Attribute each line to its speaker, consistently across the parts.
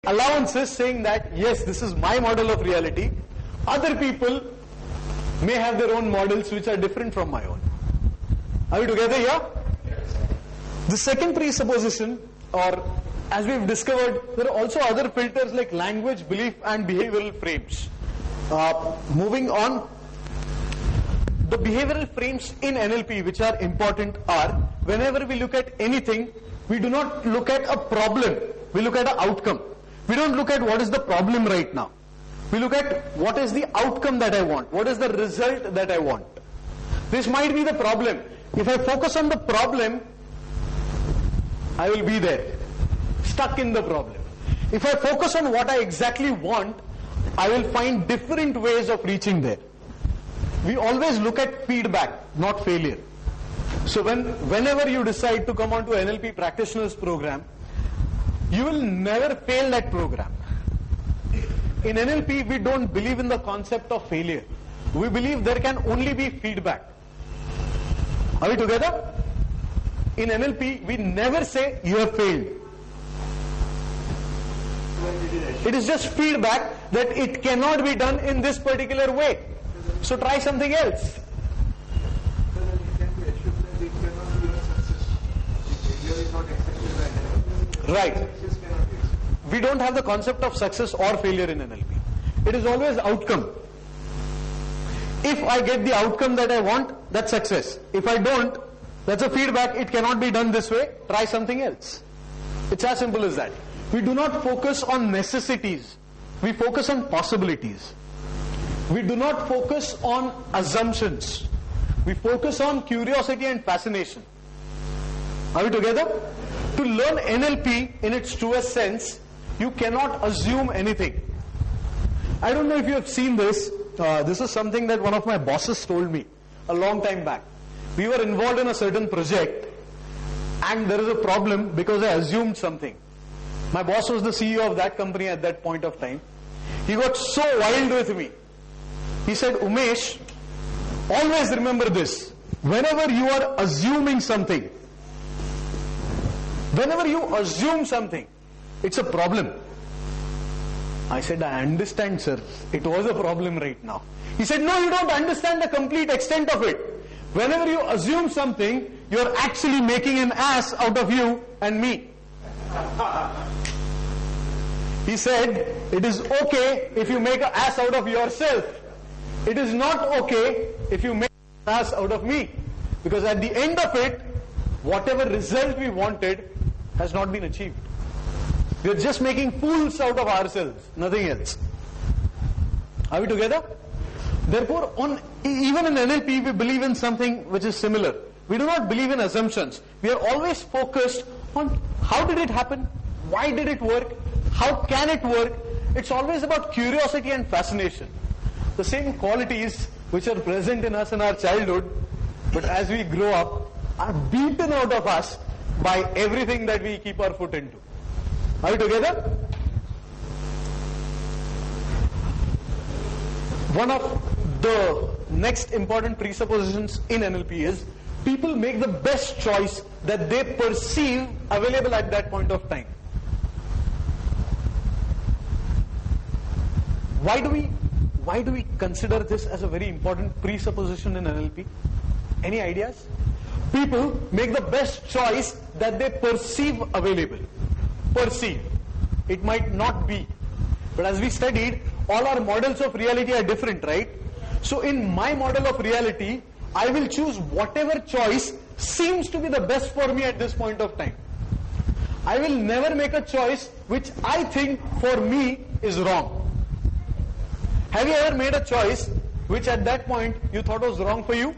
Speaker 1: allowances saying that, yes, this is my model of reality. Other people may have their own models which are different from my own. Are we together here? The second presupposition, or as we've discovered, there are also other filters like language, belief and behavioral frames. Moving on, the behavioral frames in NLP which are important are, whenever we look at anything, we do not look at a problem, we look at an outcome. We don't look at what is the problem right now. We look at what is the outcome that I want, what is the result that I want. This might be the problem. If I focus on the problem, I will be there, stuck in the problem. If I focus on what I exactly want, I will find different ways of reaching there. We always look at feedback, not failure. So whenever you decide to come onto NLP practitioners program, you will never fail that program. In NLP, we don't believe in the concept of failure. We believe there can only be feedback. Are we together? In NLP, we never say you have failed. It is just feedback that it cannot be done in this particular way. So try something else. Right. We don't have the concept of success or failure in NLP. It is always outcome. If I get the outcome that I want, that's success. If I don't, that's a feedback. It cannot be done this way. Try something else. It's as simple as that. We do not focus on necessities. We focus on possibilities. We do not focus on assumptions. We focus on curiosity and fascination. Are we together? To learn NLP in its truest sense, you cannot assume anything. I don't know if you have seen this. This is something that one of my bosses told me a long time back. We were involved in a certain project and there is a problem because I assumed something. My boss was the CEO of that company at that point of time. He got so wild with me. He said, Umesh, always remember this. Whenever you are assuming something, whenever you assume something, it's a problem. I said, I understand, sir. It was a problem right now. He said, no, you don't understand the complete extent of it. Whenever you assume something, you're actually making an ass out of you and me. He said, it is okay if you make an ass out of yourself. It is not okay if you make an ass out of me. Because at the end of it, whatever result we wanted has not been achieved. We are just making fools out of ourselves, nothing else. Are we together? Therefore, even in NLP, we believe in something which is similar. We do not believe in assumptions. We are always focused on how did it happen, why did it work, how can it work. It's always about curiosity and fascination. The same qualities which are present in us in our childhood, but as we grow up, are beaten out of us by everything that we keep our foot into. Are we together? One of the next important presuppositions in NLP is people make the best choice that they perceive available at that point of time. Why do we consider this as a very important presupposition in NLP? Any ideas? People make the best choice that they perceive available. Perceive. It might not be. But as we studied, all our models of reality are different, right? So in my model of reality, I will choose whatever choice seems to be the best for me at this point of time. I will never make a choice which I think for me is wrong. Have you ever made a choice which at that point you thought was wrong for you?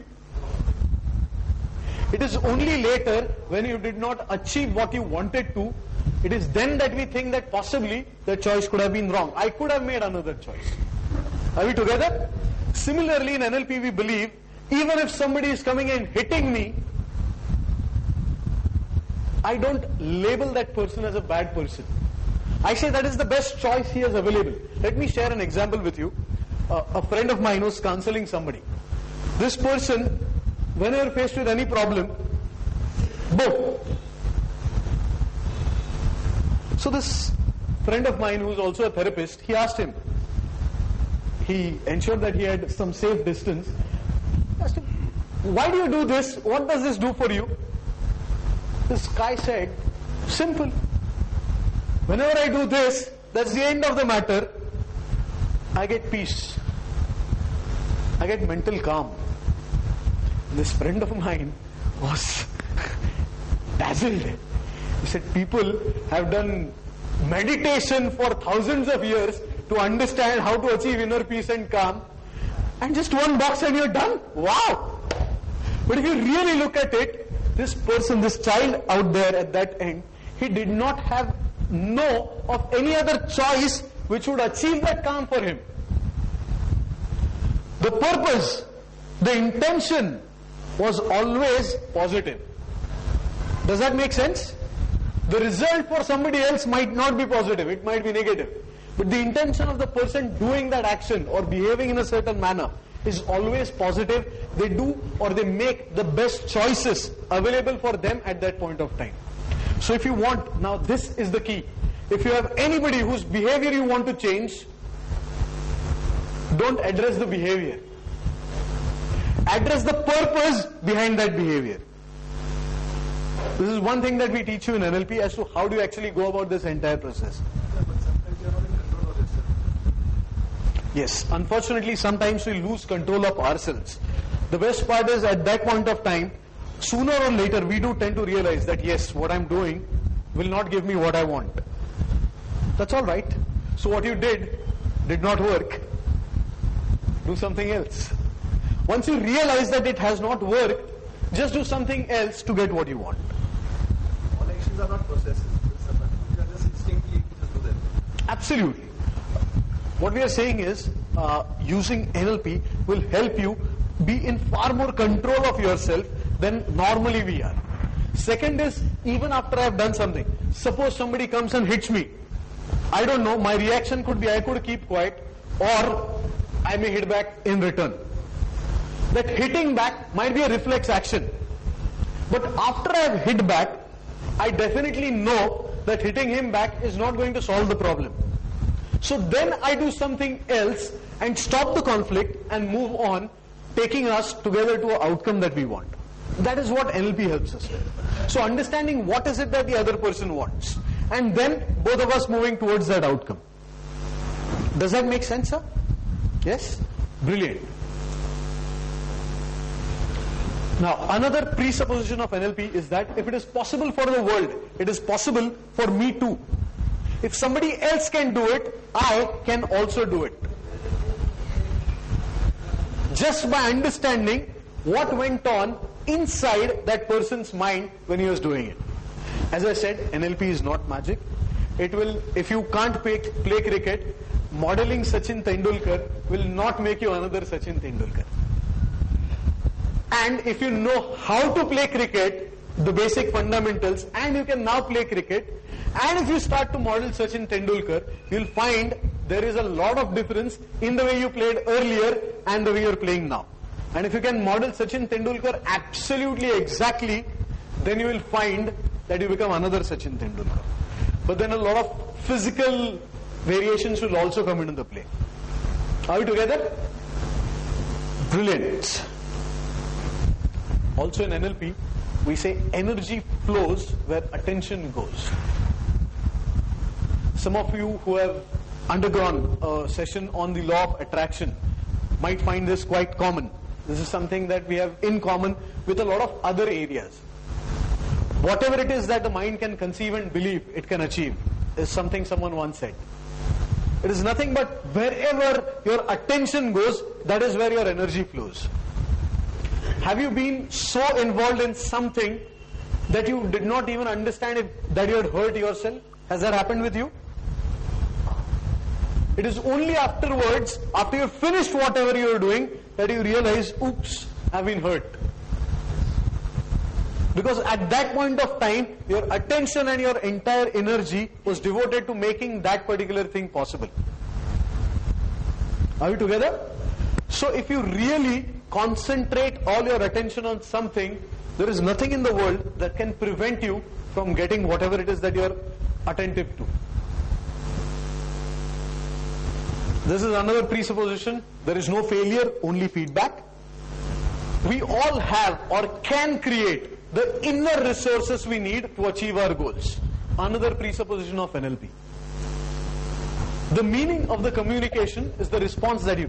Speaker 1: It is only later when you did not achieve what you wanted to, it is then that we think that possibly the choice could have been wrong. I could have made another choice. Are we together? Similarly in NLP we believe even if somebody is coming and hitting me, I don't label that person as a bad person. I say that is the best choice he has available. Let me share an example with you. A friend of mine was counseling somebody. This person, whenever faced with any problem, boom. So this friend of mine who's also a therapist, he asked him, he ensured that he had some safe distance. He asked him, why do you do this? What does this do for you? This guy said, simple. Whenever I do this, that's the end of the matter. I get peace. I get mental calm. This friend of mine was dazzled. He said, people have done meditation for thousands of years to understand how to achieve inner peace and calm, and just one box and you're done. Wow! But if you really look at it, this person, this child out there at that end, he did not know of any other choice which would achieve that calm for him. The purpose, the intention was always positive. Does that make sense? The result for somebody else might not be positive, it might be negative. But the intention of the person doing that action or behaving in a certain manner is always positive. They do or they make the best choices available for them at that point of time. So if you want, now this is the key. If you have anybody whose behavior you want to change, don't address the behavior. Address the purpose behind that behavior. This is one thing that we teach you in NLP as to how do you actually go about this entire process.
Speaker 2: Yeah, but sometimes you're not in control of yourself.
Speaker 1: Yes, unfortunately sometimes we lose control of ourselves. The best part is at that point of time, sooner or later we do tend to realize that yes, what I'm doing will not give me what I want. That's all right. So what you did not work. Do something else. Once you realize that it has not worked, just do something else to get what you want.
Speaker 2: All actions are not processes. You are just instinctively just do them.
Speaker 1: Absolutely. What we are saying is, using NLP will help you be in far more control of yourself than normally we are. Second is, even after I have done something, suppose somebody comes and hits me. I don't know, my reaction could be I could keep quiet or I may hit back in return. That hitting back might be a reflex action. But after I have hit back, I definitely know that hitting him back is not going to solve the problem. So then I do something else and stop the conflict and move on, taking us together to an outcome that we want. That is what NLP helps us with. So understanding what is it that the other person wants, and then both of us moving towards that outcome. Does that make sense, sir? Yes? Brilliant. Now, another presupposition of NLP is that if it is possible for the world, it is possible for me too. If somebody else can do it, I can also do it. Just by understanding what went on inside that person's mind when he was doing it. As I said, NLP is not magic. It will, if you can't play cricket, modeling Sachin Tendulkar will not make you another Sachin Tendulkar. And if you know how to play cricket, the basic fundamentals, and you can now play cricket, and if you start to model Sachin Tendulkar, you'll find there is a lot of difference in the way you played earlier and the way you're playing now. And if you can model Sachin Tendulkar absolutely exactly, then you will find that you become another Sachin Tendulkar. But then a lot of physical variations will also come into the play. Are we together? Brilliant. Also in NLP, we say energy flows where attention goes. Some of you who have undergone a session on the law of attraction might find this quite common. This is something that we have in common with a lot of other areas. Whatever it is that the mind can conceive and believe it can achieve is something someone once said. It is nothing but wherever your attention goes, that is where your energy flows. Have you been so involved in something that you did not even understand that you had hurt yourself? Has that happened with you? It is only afterwards, after you finished whatever you are doing, that you realize, oops, I've been hurt. Because at that point of time, your attention and your entire energy was devoted to making that particular thing possible. Are we together? So if you really concentrate all your attention on something, there is nothing in the world that can prevent you from getting whatever it is that you are attentive to. This is another presupposition. There is no failure, only feedback. We all have or can create the inner resources we need to achieve our goals. Another presupposition of NLP. The meaning of the communication is the response that you